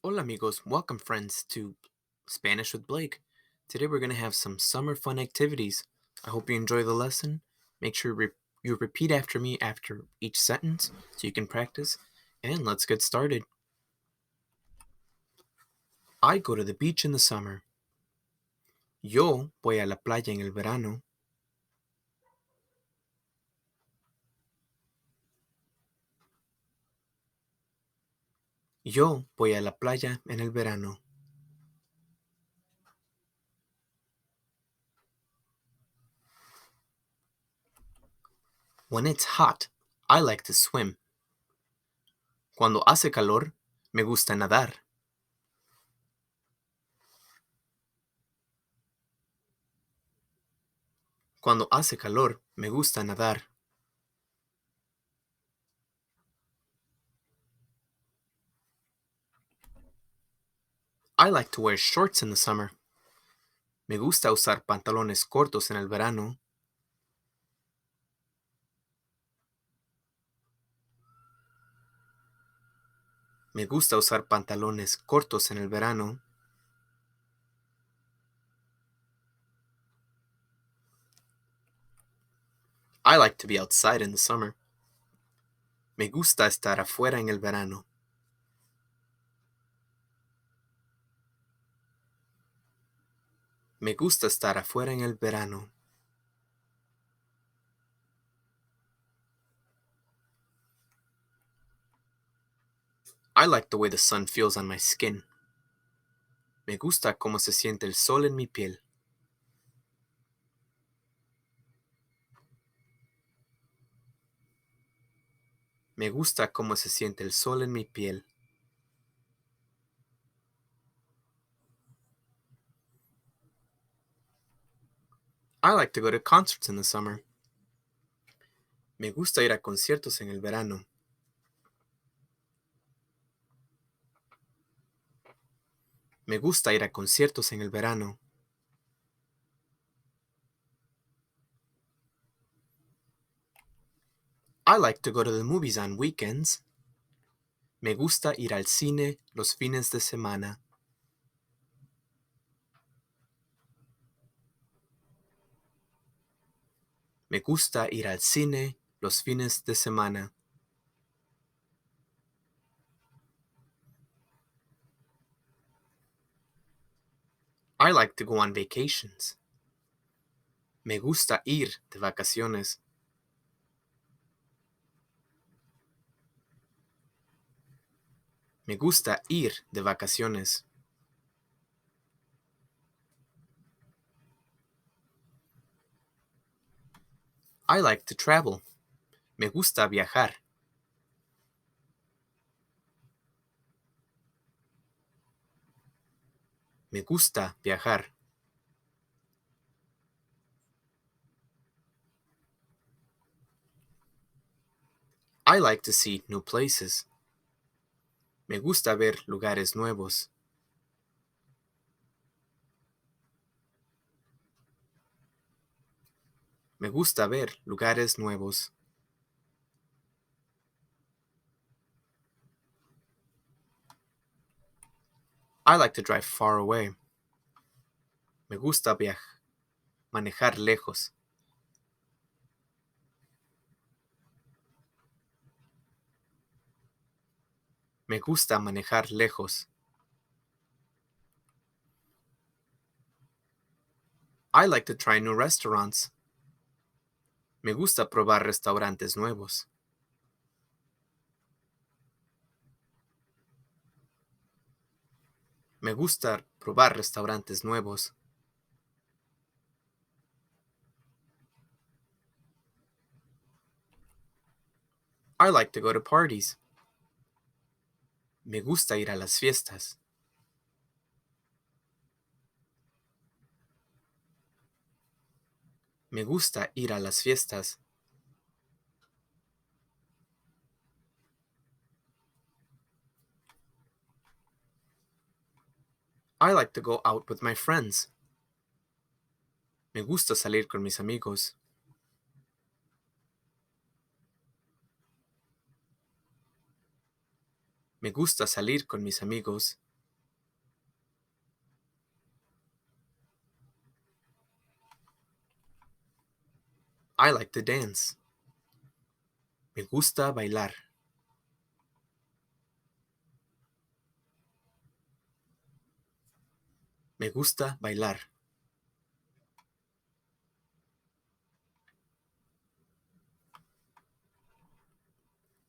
Hola amigos, welcome friends to Spanish with Blake. Today we're going to have some summer fun activities. I hope you enjoy the lesson. Make sure you repeat after me after each sentence so you can practice. And let's get started. I go to the beach in the summer. Yo voy a la playa en el verano. Yo voy a la playa en el verano. When it's hot, I like to swim. Cuando hace calor, me gusta nadar. Cuando hace calor, me gusta nadar. I like to wear shorts in the summer. Me gusta usar pantalones cortos en el verano. Me gusta usar pantalones cortos en el verano. I like to be outside in the summer. Me gusta estar afuera en el verano. Me gusta estar afuera en el verano. I like the way the sun feels on my skin. Me gusta cómo se siente el sol en mi piel. Me gusta cómo se siente el sol en mi piel. I like to go to concerts in the summer. Me gusta ir a conciertos en el verano. Me gusta ir a conciertos en el verano. I like to go to the movies on weekends. Me gusta ir al cine los fines de semana. Me gusta ir al cine los fines de semana. I like to go on vacations. Me gusta ir de vacaciones. Me gusta ir de vacaciones. I like to travel. Me gusta viajar. Me gusta viajar. I like to see new places. Me gusta ver lugares nuevos. Me gusta ver lugares nuevos. I like to drive far away. Me gusta manejar lejos. Me gusta manejar lejos. I like to try new restaurants. Me gusta probar restaurantes nuevos. Me gusta probar restaurantes nuevos. I like to go to parties. Me gusta ir a las fiestas. Me gusta ir a las fiestas. I like to go out with my friends. Me gusta salir con mis amigos. Me gusta salir con mis amigos. I like to dance. Me gusta bailar. Me gusta bailar.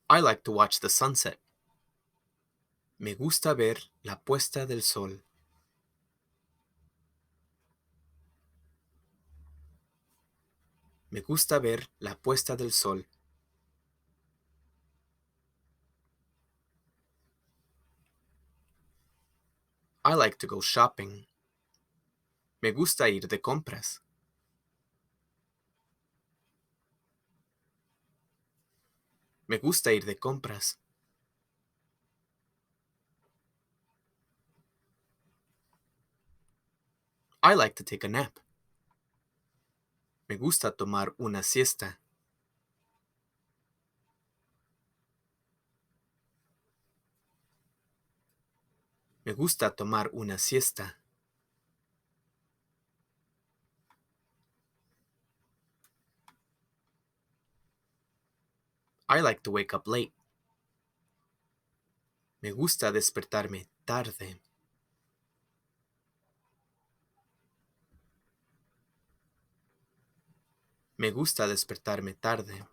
I like to watch the sunset. Me gusta ver la puesta del sol. Me gusta ver la puesta del sol. I like to go shopping. Me gusta ir de compras. Me gusta ir de compras. I like to take a nap. Me gusta tomar una siesta. Me gusta tomar una siesta. I like to wake up late. Me gusta despertarme tarde. Me gusta despertarme tarde.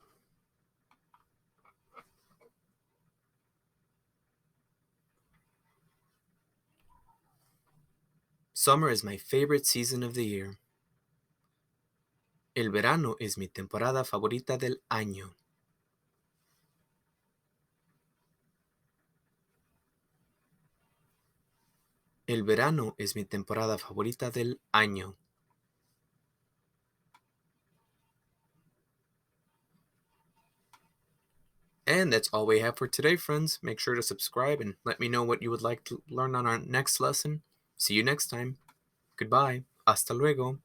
Summer is my favorite season of the year. El verano es mi temporada favorita del año. El verano es mi temporada favorita del año. And that's all we have for today, friends. Make sure to subscribe and let me know what you would like to learn on our next lesson. See you next time. Goodbye. Hasta luego.